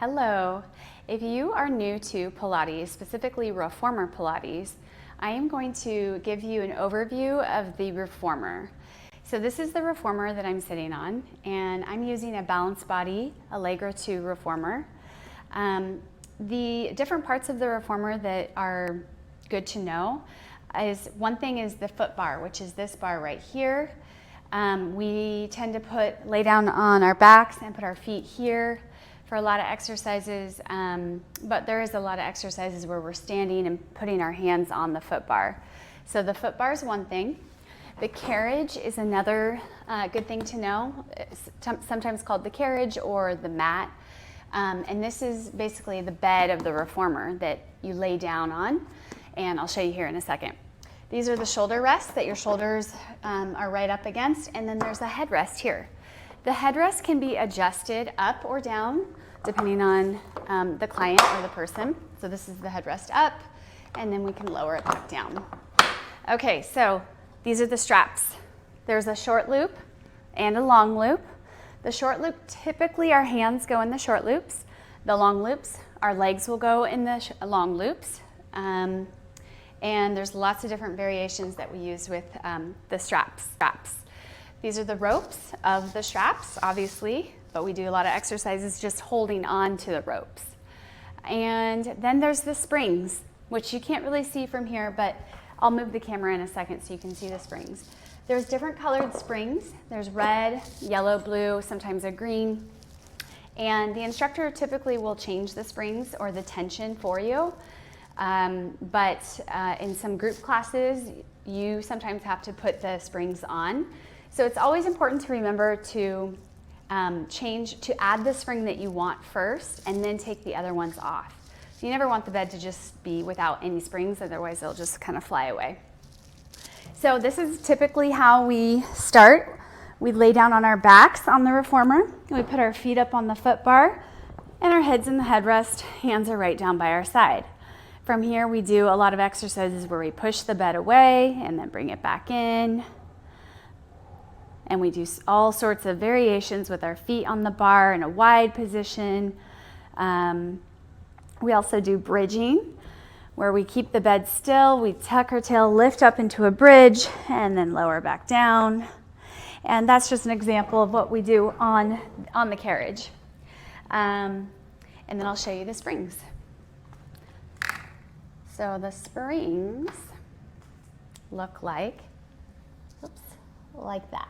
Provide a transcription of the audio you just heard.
Hello. If you are new to Pilates, specifically Reformer Pilates, I am going to give you an overview of the Reformer. So this is the Reformer that I'm sitting on, and I'm using a Balanced Body Allegro 2 Reformer. The different parts of the Reformer that are good to know is, one thing is the foot bar, which is this bar right here. We tend to lay down on our backs and put our feet here for a lot of exercises, but there is a lot of exercises where we're standing and putting our hands on the foot bar. So the foot bar is one thing. The carriage is another good thing to know. It's sometimes called the carriage or the mat. And this is basically the bed of the Reformer that you lay down on, and I'll show you here in a second. These are the shoulder rests that your shoulders are right up against, and then there's a headrest here. The headrest can be adjusted up or down depending on the client or the person. So this is the headrest up, and then we can lower it back down. Okay, so these are the straps. There's a short loop and a long loop. The short loop, typically our hands go in the short loops. The long loops, our legs will go in the long loops. And there's lots of different variations that we use with the straps. These are the ropes of the straps, obviously, but we do a lot of exercises just holding on to the ropes. And then there's the springs, which you can't really see from here, but I'll move the camera in a second so you can see the springs. There's different colored springs. There's red, yellow, blue, sometimes a green. And the instructor typically will change the springs or the tension for you. But in some group classes, you sometimes have to put the springs on. So it's always important to remember to add the spring that you want first and then take the other ones off. So you never want the bed to just be without any springs, otherwise they'll just kind of fly away. So this is typically how we start. We lay down on our backs on the Reformer, and we put our feet up on the foot bar, and our head's in the headrest, hands are right down by our side. From here we do a lot of exercises where we push the bed away and then bring it back in. And we do all sorts of variations with our feet on the bar in a wide position. We also do bridging, where we keep the bed still, we tuck our tail, lift up into a bridge, and then lower back down. And that's just an example of what we do on the carriage. And then I'll show you the springs. So the springs look like that.